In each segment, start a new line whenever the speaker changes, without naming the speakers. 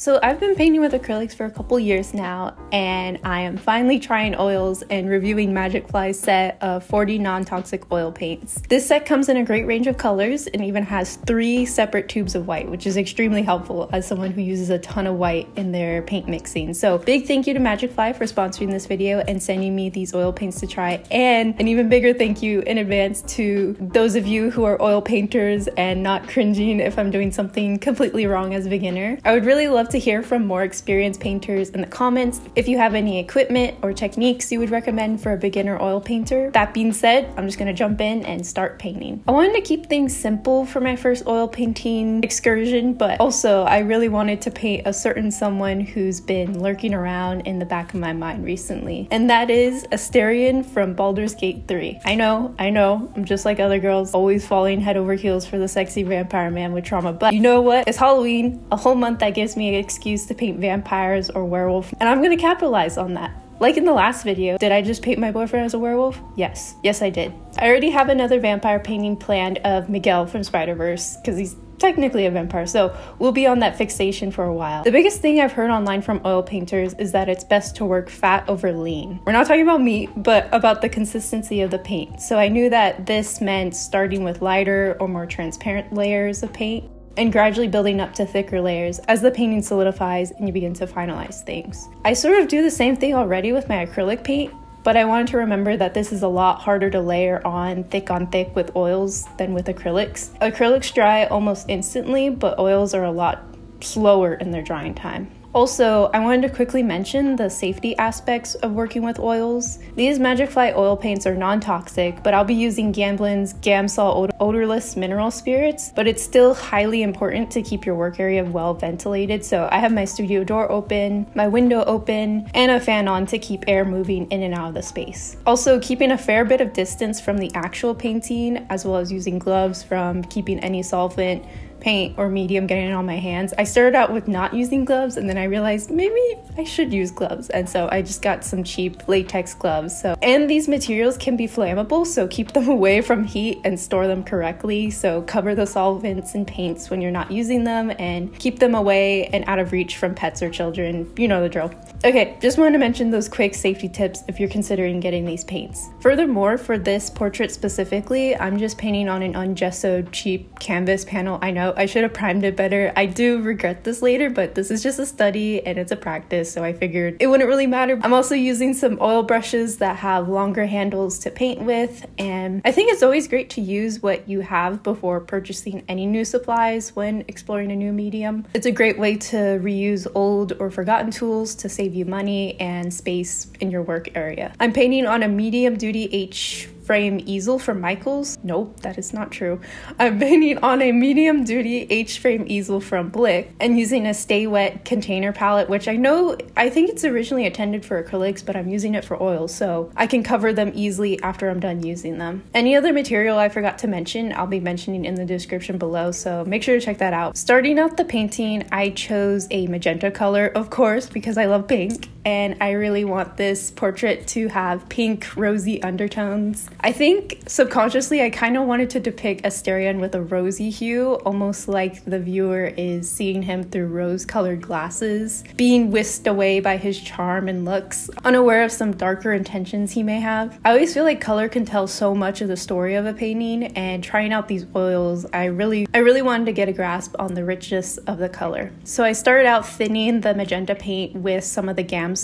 So I've been painting with acrylics for a couple years now, and I am finally trying oils and reviewing MagicFly's set of 40 non-toxic oil paints. This set comes in a great range of colors and even has 3 separate tubes of white, which is extremely helpful as someone who uses a ton of white in their paint mixing. So big thank you to MagicFly for sponsoring this video and sending me these oil paints to try, and an even bigger thank you in advance to those of you who are oil painters and not cringing if I'm doing something completely wrong as a beginner. I would really love to hear from more experienced painters in the comments if you have any equipment or techniques you would recommend for a beginner oil painter. That being said, I'm just gonna jump in and start painting. I wanted to keep things simple for my first oil painting excursion, but also I really wanted to paint a certain someone who's been lurking around in the back of my mind recently, and that is Asterion from Baldur's Gate 3. I know, I'm just like other girls, always falling head over heels for the sexy vampire man with trauma, but you know what? It's Halloween, a whole month that gives me an excuse to paint vampires or werewolf, and I'm gonna capitalize on that. Like in the last video, did I just paint my boyfriend as a werewolf? Yes I did. I already have another vampire painting planned of Miguel from Spider-Verse, because he's technically a vampire, so we'll be on that fixation for a while. The biggest thing I've heard online from oil painters is that it's best to work fat over lean. We're not talking about meat, but about the consistency of the paint. So I knew that this meant starting with lighter or more transparent layers of paint and gradually building up to thicker layers as the painting solidifies and you begin to finalize things. I sort of do the same thing already with my acrylic paint, but I wanted to remember that this is a lot harder to layer on thick with oils than with acrylics. Acrylics dry almost instantly, but oils are a lot slower in their drying time. Also, I wanted to quickly mention the safety aspects of working with oils. These MagicFly oil paints are non-toxic, but I'll be using Gamblin's Gamsol odorless mineral spirits, but it's still highly important to keep your work area well ventilated. So I have my studio door open, my window open, and a fan on to keep air moving in and out of the space. Also, keeping a fair bit of distance from the actual painting, as well as using gloves from keeping any solvent, paint, or medium getting on my hands. I started out with not using gloves, and then I realized maybe I should use gloves, and so I just got some cheap latex gloves. And these materials can be flammable, so keep them away from heat and store them correctly. So cover the solvents and paints when you're not using them, and keep them away and out of reach from pets or children. You know the drill. Okay, just wanted to mention those quick safety tips if you're considering getting these paints. Furthermore, for this portrait specifically, I'm just painting on an ungessoed cheap canvas panel. I know I should have primed it better. I do regret this later, but this is just a study and it's a practice, so I figured it wouldn't really matter. I'm also using some oil brushes that have longer handles to paint with, and I think it's always great to use what you have before purchasing any new supplies when exploring a new medium. It's a great way to reuse old or forgotten tools to save you money and space in your work area. I'm painting on a medium duty H-frame easel from Michaels. Nope, that is not true. I'm painting on a medium duty H-frame easel from Blick and using a Stay Wet container palette, which I think it's originally intended for acrylics, but I'm using it for oils, so I can cover them easily after I'm done using them. Any other material I forgot to mention, I'll be mentioning in the description below, so make sure to check that out. Starting out the painting, I chose a magenta color, of course, because I love pink, and I really want this portrait to have pink, rosy undertones. I think subconsciously I kind of wanted to depict Asterion with a rosy hue, almost like the viewer is seeing him through rose-colored glasses, being whisked away by his charm and looks, unaware of some darker intentions he may have. I always feel like color can tell so much of the story of a painting, and trying out these oils, I really wanted to get a grasp on the richness of the color. So I started out thinning the magenta paint with some of the Gamsol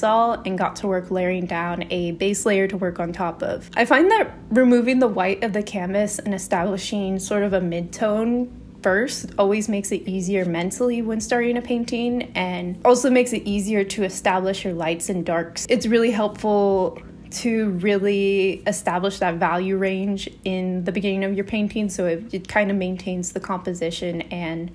and got to work layering down a base layer to work on top of. I find that removing the white of the canvas and establishing sort of a mid-tone first always makes it easier mentally when starting a painting, and also makes it easier to establish your lights and darks. It's really helpful to really establish that value range in the beginning of your painting, so it kind of maintains the composition and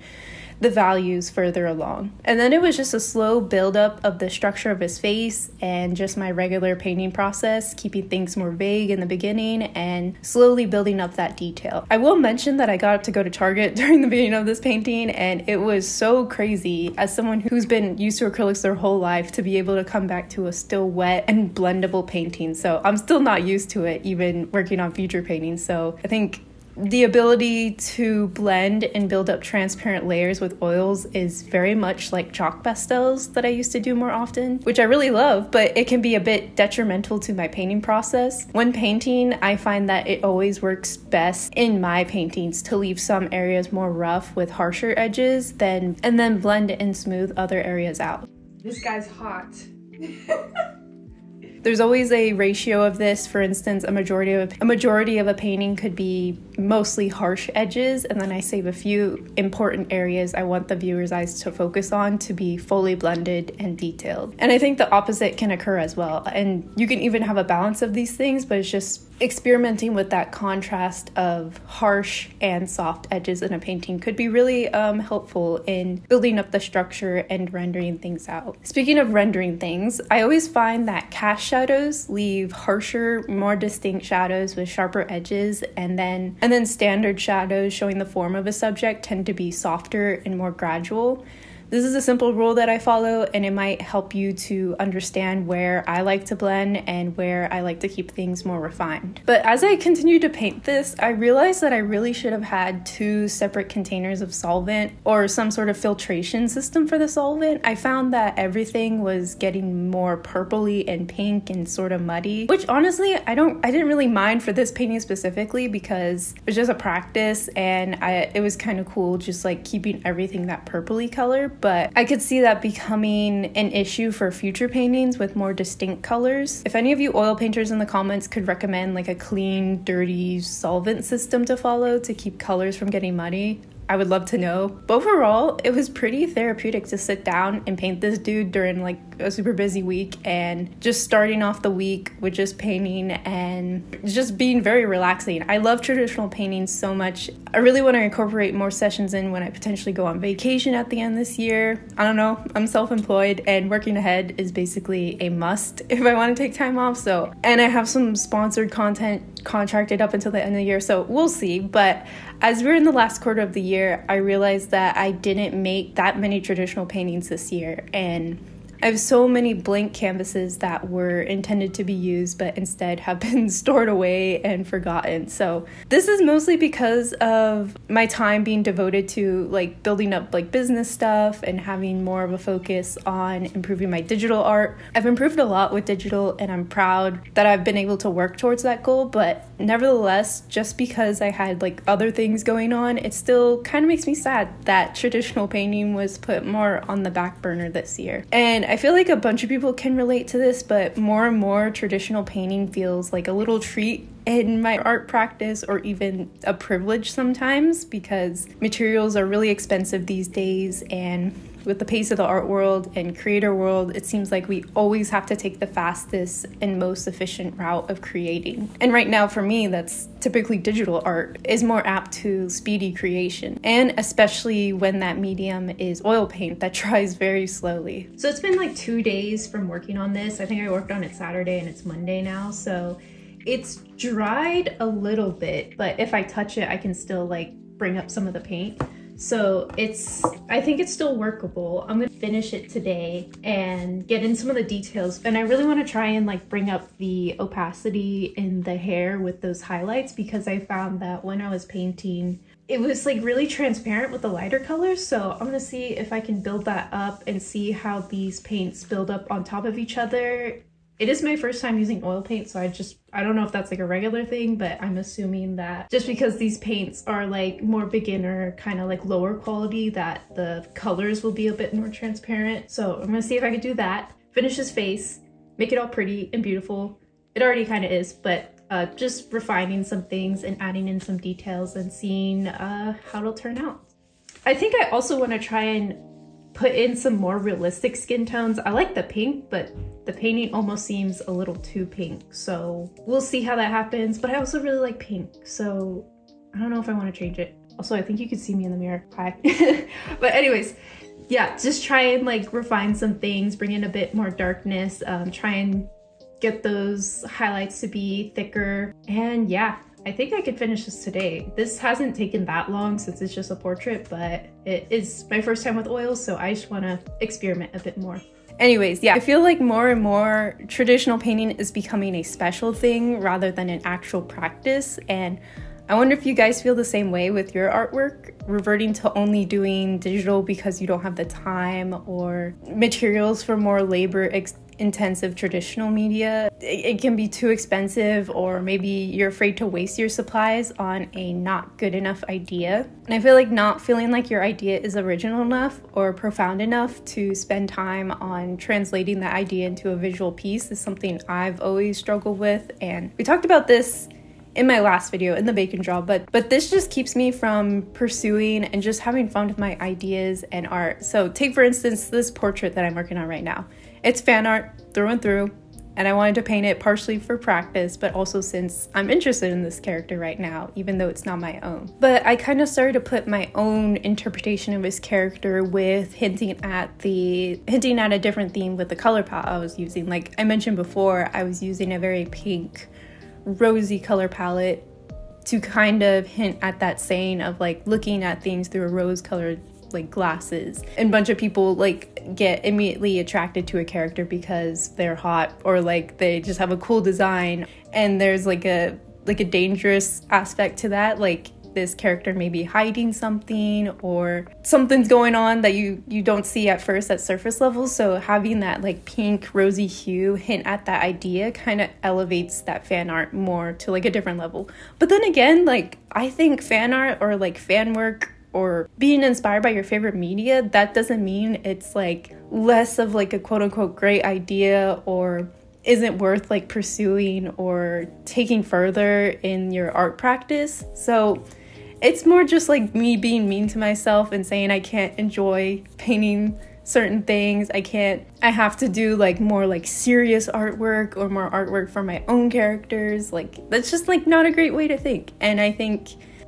the values further along. And then it was just a slow buildup of the structure of his face and just my regular painting process, keeping things more vague in the beginning and slowly building up that detail. I will mention that I got to go to Target during the beginning of this painting, and it was so crazy as someone who's been used to acrylics their whole life to be able to come back to a still wet and blendable painting. So I'm still not used to it, even working on future paintings. So I think The ability to blend and build up transparent layers with oils is very much like chalk pastels that I used to do more often, which I really love, but it can be a bit detrimental to my painting process. When painting, I find that it always works best in my paintings to leave some areas more rough with harsher edges, and then blend and smooth other areas out.
This guy's hot.
There's always a ratio of this. For instance, a majority of a painting could be mostly harsh edges, and then I save a few important areas I want the viewer's eyes to focus on to be fully blended and detailed. And I think the opposite can occur as well. And you can even have a balance of these things, but it's just experimenting with that contrast of harsh and soft edges in a painting could be really helpful in building up the structure and rendering things out. Speaking of rendering things, I always find that cast shadows leave harsher, more distinct shadows with sharper edges, and then standard shadows showing the form of a subject tend to be softer and more gradual. This is a simple rule that I follow, and it might help you to understand where I like to blend and where I like to keep things more refined. But as I continued to paint this, I realized that I really should have had 2 separate containers of solvent or some sort of filtration system for the solvent. I found that everything was getting more purpley and pink and sort of muddy, which honestly, I didn't really mind for this painting specifically because it was just a practice, and it was kind of cool just like keeping everything that purpley color. But I could see that becoming an issue for future paintings with more distinct colors. If any of you oil painters in the comments could recommend like a clean, dirty solvent system to follow to keep colors from getting muddy, I would love to know. But overall, it was pretty therapeutic to sit down and paint this dude during like a super busy week, and just starting off the week with just painting and just being very relaxing. I love traditional painting so much. I really want to incorporate more sessions in when I potentially go on vacation at the end this year. I don't know, I'm self-employed and working ahead is basically a must if I want to take time off. And I have some sponsored content contracted up until the end of the year, so we'll see. But as we're in the last quarter of the year, I realized that I didn't make that many traditional paintings this year, and I have so many blank canvases that were intended to be used but instead have been stored away and forgotten. So this is mostly because of my time being devoted to like building up like business stuff and having more of a focus on improving my digital art. I've improved a lot with digital, and I'm proud that I've been able to work towards that goal, but nevertheless, just because I had like other things going on, it still kind of makes me sad that traditional painting was put more on the back burner this year. And I feel like a bunch of people can relate to this, but more and more traditional painting feels like a little treat in my art practice, or even a privilege sometimes, because materials are really expensive these days, and with the pace of the art world and creator world, it seems like we always have to take the fastest and most efficient route of creating. And right now for me, that's typically digital art is more apt to speedy creation, and especially when that medium is oil paint that dries very slowly. So it's been like 2 days from working on this. I think I worked on it Saturday and it's Monday now, so it's dried a little bit, but if I touch it, I can still like bring up some of the paint. So I think it's still workable. I'm gonna finish it today and get in some of the details. And I really wanna try and like bring up the opacity in the hair with those highlights, because I found that when I was painting, it was like really transparent with the lighter colors. So I'm gonna see if I can build that up and see how these paints build up on top of each other. It is my first time using oil paint, so I don't know if that's like a regular thing, but I'm assuming that just because these paints are like more beginner, kind of like lower quality, that the colors will be a bit more transparent. So I'm gonna see if I can do that, finish his face, make it all pretty and beautiful. It already kind of is, but just refining some things and adding in some details and seeing how it'll turn out. I think I also want to try and put in some more realistic skin tones. I like the pink, but the painting almost seems a little too pink, so we'll see how that happens. But I also really like pink, so I don't know if I want to change it. Also, I think you can see me in the mirror. Hi. But anyways, yeah, just try and like refine some things, bring in a bit more darkness, try and get those highlights to be thicker. And yeah, I think I could finish this today. This hasn't taken that long since it's just a portrait, but it is my first time with oils, so I just want to experiment a bit more. Anyways, yeah, I feel like more and more traditional painting is becoming a special thing rather than an actual practice, and I wonder if you guys feel the same way with your artwork, reverting to only doing digital because you don't have the time or materials for more labor-intensive traditional media. It can be too expensive, or maybe you're afraid to waste your supplies on a not good enough idea. And I feel like not feeling like your idea is original enough or profound enough to spend time on translating that idea into a visual piece is something I've always struggled with. And we talked about this in my last video, in the bacon draw, but this just keeps me from pursuing and just having fun with my ideas and art. So take, for instance, this portrait that I'm working on right now. It's fan art through and through, and I wanted to paint it partially for practice, but also since I'm interested in this character right now, even though it's not my own. But I kind of started to put my own interpretation of his character with hinting at a different theme with the color palette I was using. Like I mentioned before, I was using a very pink, rosy color palette to kind of hint at that saying of like looking at things through a rose colored like glasses. And a bunch of people like get immediately attracted to a character because they're hot or like they just have a cool design, and there's like a dangerous aspect to that. Like this character may be hiding something, or something's going on that you don't see at first at surface level. So having that like pink rosy hue hint at that idea kind of elevates that fan art more to like a different level. But then again, like I think fan art or like fan work or being inspired by your favorite media, that doesn't mean it's like less of like a quote unquote great idea or isn't worth like pursuing or taking further in your art practice. So it's more just like me being mean to myself and saying I can't enjoy painting certain things. I have to do like more like serious artwork or more artwork for my own characters. Like that's just like not a great way to think.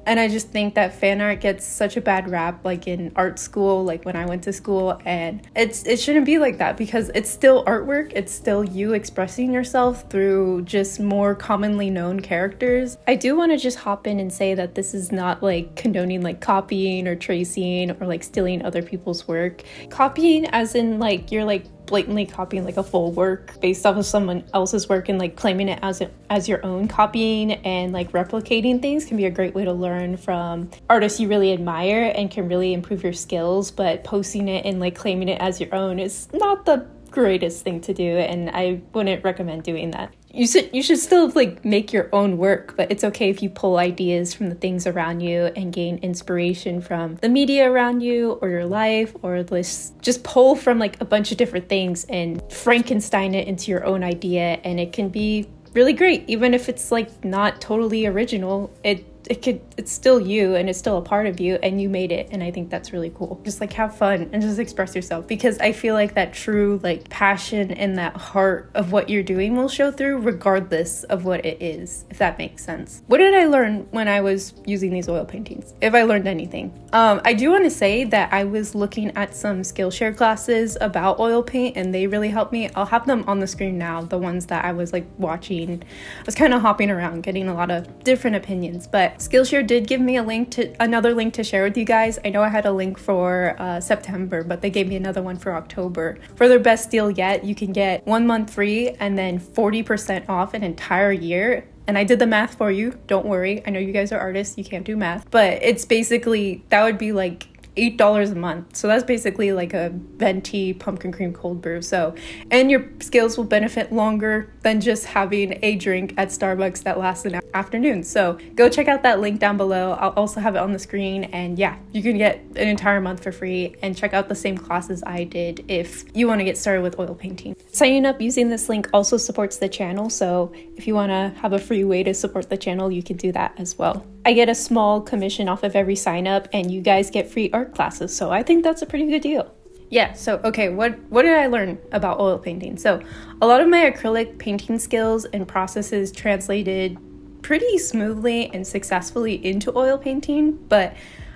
And I just think that fan art gets such a bad rap, like in art school, like when I went to school, and it shouldn't be like that, because it's still artwork. It's still you expressing yourself through just more commonly known characters. I do want to just hop in and say that this is not like condoning like copying or tracing or like stealing other people's work. Copying as in like you're like blatantly copying like a full work based off of someone else's work and like claiming it as your own. Copying and like replicating things can be a great way to learn from artists you really admire and can really improve your skills, but posting it and like claiming it as your own is not the greatest thing to do, and I wouldn't recommend doing that. You should still like make your own work, but it's okay if you pull ideas from the things around you and gain inspiration from the media around you or your life, or just pull from like a bunch of different things and Frankenstein it into your own idea, and it can be really great. Even if it's like not totally original, it's still you and it's still a part of you and you made it, and I think that's really cool. Just like have fun and just express yourself, because I feel like that true like passion and that heart of what you're doing will show through regardless of what it is, if that makes sense. What did I learn when I was using these oil paintings, if I learned anything? I do want to say that I was looking at some Skillshare classes about oil paint and they really helped me. I'll have them on the screen now, the ones that I was like watching. I was kind of hopping around getting a lot of different opinions, but Skillshare did give me another link to share with you guys. I know I had a link for September, but they gave me another one for October. For their best deal yet, you can get 1 month free and then 40% off an entire year. And I did the math for you, don't worry. I know you guys are artists, you can't do math, but it's basically, that would be like $8 a month. So that's basically like a venti pumpkin cream cold brew. So, and your skills will benefit longer than just having a drink at Starbucks that lasts an afternoon. So go check out that link down below. I'll also have it on the screen, and yeah, you can get an entire month for free and check out the same classes I did if you want to get started with oil painting. Signing up using this link also supports the channel. So if you want to have a free way to support the channel, you can do that as well. I get a small commission off of every sign up, and you guys get free art classes. So I think that's a pretty good deal. Yeah, so okay, what did I learn about oil painting? So a lot of my acrylic painting skills and processes translated pretty smoothly and successfully into oil painting, but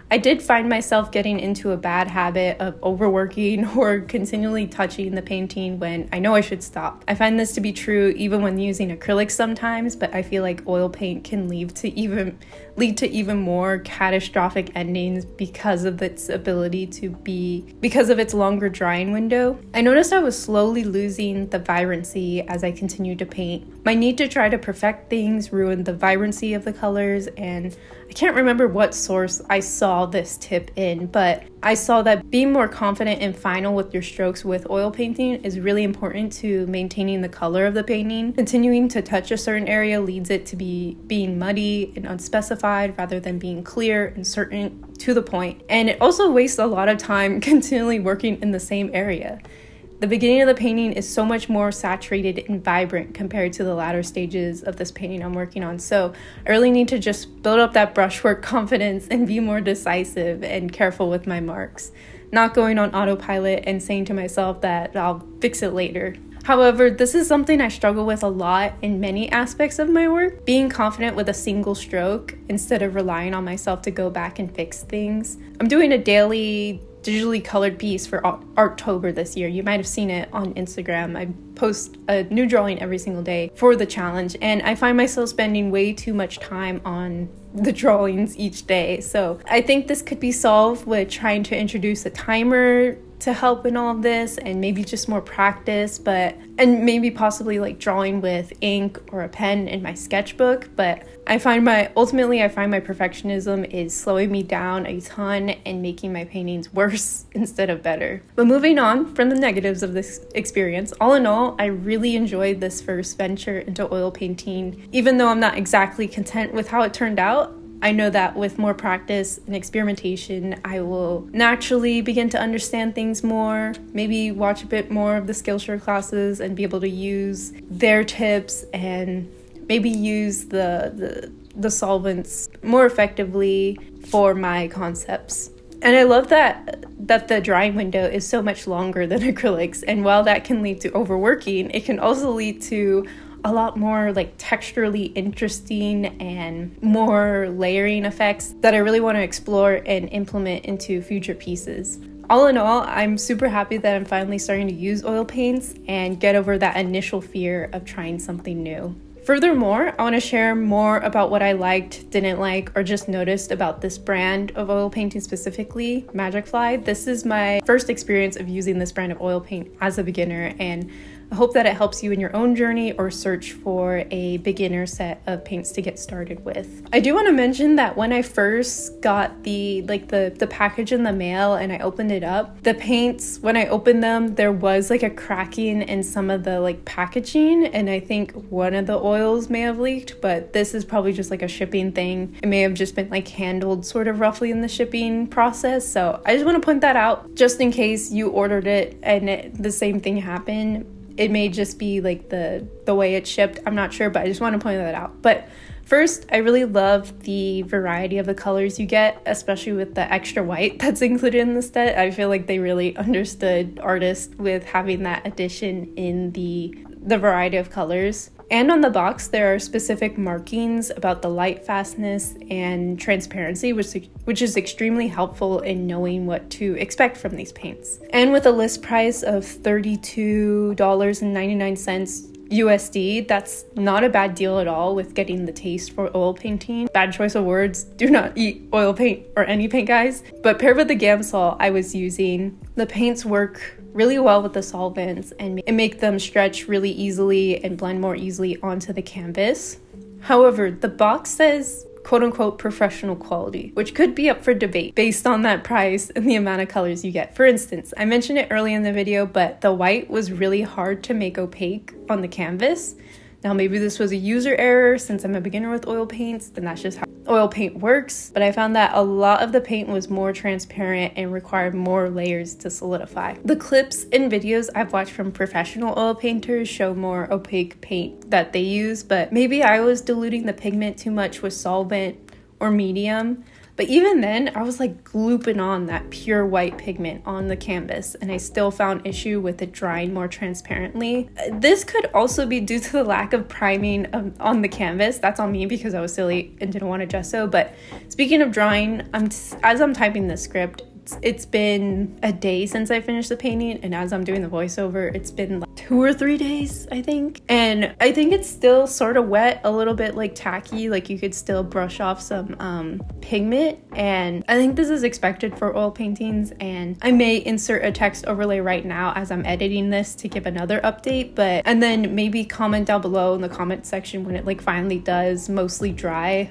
I did find myself getting into a bad habit of overworking or continually touching the painting when I know I should stop. I find this to be true even when using acrylics sometimes, but I feel like oil paint can lead to even more catastrophic endings because of its longer drying window. I noticed I was slowly losing the vibrancy as I continued to paint. My need to try to perfect things ruined the vibrancy of the colors, and I can't remember what source I saw this tip in, but I saw that being more confident and final with your strokes with oil painting is really important to maintaining the color of the painting. Continuing to touch a certain area leads it to being muddy and unspecified rather than being clear and certain to the point. And it also wastes a lot of time continually working in the same area. The beginning of the painting is so much more saturated and vibrant compared to the latter stages of this painting I'm working on. So I really need to just build up that brushwork confidence and be more decisive and careful with my marks. Not going on autopilot and saying to myself that I'll fix it later. However, this is something I struggle with a lot in many aspects of my work. Being confident with a single stroke instead of relying on myself to go back and fix things. I'm doing a daily digitally colored piece for Arttober this year. You might have seen it on Instagram. I post a new drawing every single day for the challenge, and I find myself spending way too much time on the drawings each day. So I think this could be solved with trying to introduce a timer to help in all of this, and maybe just more practice, and maybe possibly like drawing with ink or a pen in my sketchbook. But I find my perfectionism is slowing me down a ton and making my paintings worse instead of better. But moving on from the negatives of this experience, all in all, I really enjoyed this first venture into oil painting. Even though I'm not exactly content with how it turned out, I know that with more practice and experimentation, I will naturally begin to understand things more, maybe watch a bit more of the Skillshare classes and be able to use their tips and maybe use the solvents more effectively for my concepts. And I love that the drying window is so much longer than acrylics, and while that can lead to overworking, it can also lead to a lot more like texturally interesting and more layering effects that I really want to explore and implement into future pieces. All in all, I'm super happy that I'm finally starting to use oil paints and get over that initial fear of trying something new. Furthermore, I want to share more about what I liked, didn't like, or just noticed about this brand of oil painting specifically, MagicFly. This is my first experience of using this brand of oil paint as a beginner, and I hope that it helps you in your own journey or search for a beginner set of paints to get started with. I do want to mention that when I first got the package in the mail and I opened it up, the paints, when I opened them, there was like a cracking in some of the like packaging, and I think one of the oils may have leaked, but this is probably just like a shipping thing. It may have just been like handled sort of roughly in the shipping process. So I just want to point that out just in case you ordered it and the same thing happened. It may just be like the way it's shipped. I'm not sure, but I just want to point that out. But first, I really love the variety of the colors you get, especially with the extra white that's included in the set. I feel like they really understood artists with having that addition in the variety of colors. And on the box, there are specific markings about the light fastness and transparency, which is extremely helpful in knowing what to expect from these paints. And with a list price of $32.99 USD, that's not a bad deal at all with getting the taste for oil painting. Bad choice of words, do not eat oil paint or any paint, guys. But paired with the Gamsol I was using, the paints work really well with the solvents and make them stretch really easily and blend more easily onto the canvas. However, the box says quote-unquote professional quality, which could be up for debate based on that price and the amount of colors you get. For instance, I mentioned it early in the video, but the white was really hard to make opaque on the canvas. Now, maybe this was a user error since I'm a beginner with oil paints, and that's just how oil paint works, but I found that a lot of the paint was more transparent and required more layers to solidify. The clips and videos I've watched from professional oil painters show more opaque paint that they use, but maybe I was diluting the pigment too much with solvent or medium. But even then, I was like glooping on that pure white pigment on the canvas, and I still found issue with it drying more transparently. This could also be due to the lack of priming on the canvas. That's on me because I was silly and didn't want to gesso. But speaking of drying, as I'm typing this script, it's been a day since I finished the painting, and as I'm doing the voiceover, it's been like 2 or 3 days, I think. And I think it's still sort of wet, a little bit like tacky, like you could still brush off some pigment. And I think this is expected for oil paintings, and I may insert a text overlay right now as I'm editing this to give another update, and then maybe comment down below in the comment section when it like finally does mostly dry.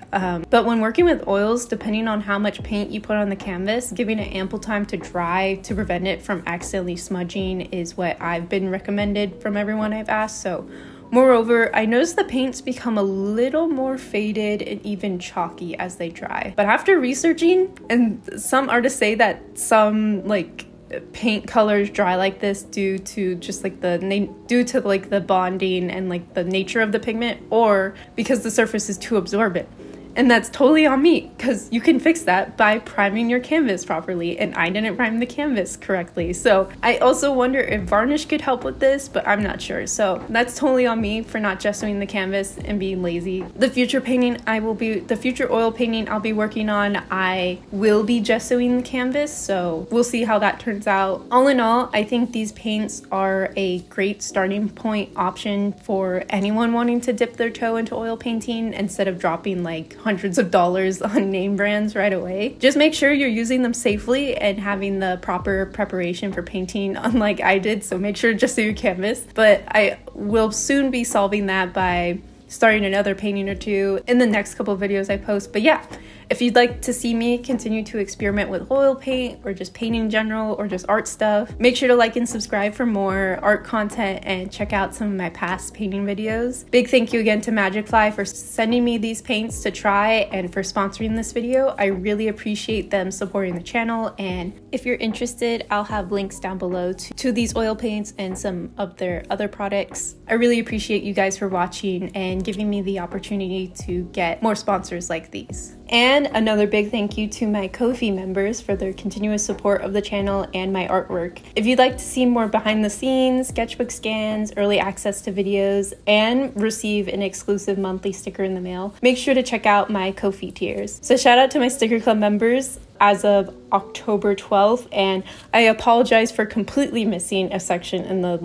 But when working with oils, depending on how much paint you put on the canvas, giving it ample time to dry to prevent it from accidentally smudging is what I've been recommended from everyone I've asked. So moreover, I noticed the paints become a little more faded and even chalky as they dry. But after researching, and some artists say that some like paint colors dry like this due to just like the bonding and like the nature of the pigment, or because the surface is too absorbent. And that's totally on me, because you can fix that by priming your canvas properly, and I didn't prime the canvas correctly. So I also wonder if varnish could help with this, but I'm not sure. So that's totally on me for not gessoing the canvas and being lazy. The future oil painting I'll be working on, I will be gessoing the canvas, so we'll see how that turns out. All in all, I think these paints are a great starting point option for anyone wanting to dip their toe into oil painting instead of dropping like hundreds of dollars on name brands right away. Just make sure you're using them safely and having the proper preparation for painting, unlike I did, so make sure to gesso your canvas. But I will soon be solving that by starting another painting or two in the next couple of videos I post. But yeah, if you'd like to see me continue to experiment with oil paint or just paint in general or just art stuff, make sure to like and subscribe for more art content and check out some of my past painting videos. Big thank you again to MagicFly for sending me these paints to try and for sponsoring this video. I really appreciate them supporting the channel, and if you're interested, I'll have links down below to these oil paints and some of their other products. I really appreciate you guys for watching and giving me the opportunity to get more sponsors like these. And another big thank you to my Ko-fi members for their continuous support of the channel and my artwork. If you'd like to see more behind the scenes, sketchbook scans, early access to videos, and receive an exclusive monthly sticker in the mail, make sure to check out my Ko-fi tiers. So shout out to my Sticker Club members as of October 12th, and I apologize for completely missing a section of the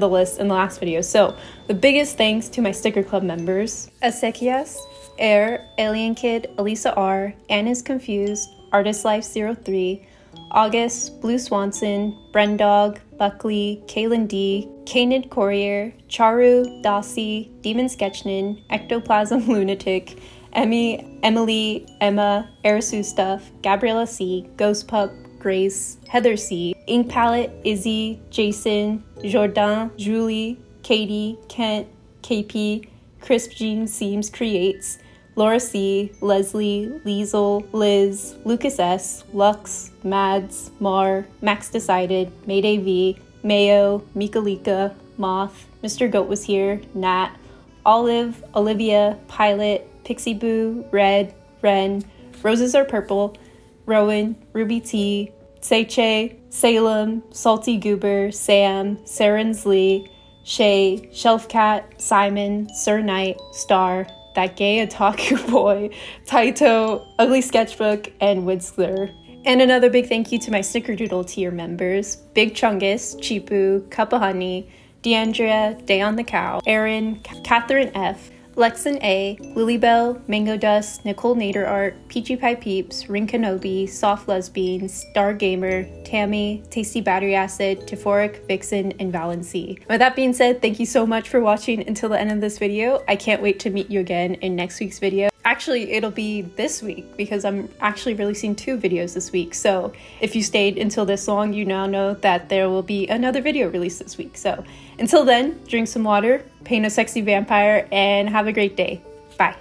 list in the last video. So the biggest thanks to my Sticker Club members: Ezekias, Air, Alien Kid, Elisa R, Anne is Confused, Artist Life 03, August, Blue Swanson, Brendog, Buckley, Kaylin D, Canid Courier, Charu, Dossie, Demon Sketchnin, Ectoplasm Lunatic, Emily, Emma, Arisu Stuff, Gabriella C, Ghost Pup, Grace, Heather C, Ink Palette, Izzy, Jason, Jordan, Julie, Katie, Kent, KP, Crisp Jean Seams Creates, Laura C, Leslie, Liesel, Liz, Lucas S, Lux, Mads, Mar, Max Decided, Mayday V, Mayo, Mikalika, Moth, Mr. Goat Was Here, Nat, Olive, Olivia, Pilot, Pixie Boo, Red, Ren, Roses Are Purple, Rowan, Ruby T, Seiche, Salem, Salty Goober, Sam, Sarens Lee, Shay, Shelf Cat, Simon, Sir Knight, Star, That Gay Otaku Boy, Taito, Ugly Sketchbook, and Whistler. And another big thank you to my Snickerdoodle tier members: Big Chungus, Chipu, Cup of Honey, Deandrea, Day on the Cow, Erin, Catherine F, Lexan A, Lilybell, Mango Dust, Nicole Nader Art, Peachy Pie Peeps, Ring Kenobi, Soft Lesbian, Star Gamer, Tammy, Tasty Battery Acid, Tephoric, Vixen, and Valency. With that being said, thank you so much for watching until the end of this video. I can't wait to meet you again in next week's video. Actually, it'll be this week because I'm actually releasing 2 videos this week. So if you stayed until this long, you now know that there will be another video released this week. So until then, drink some water, paint a sexy vampire, and have a great day. Bye.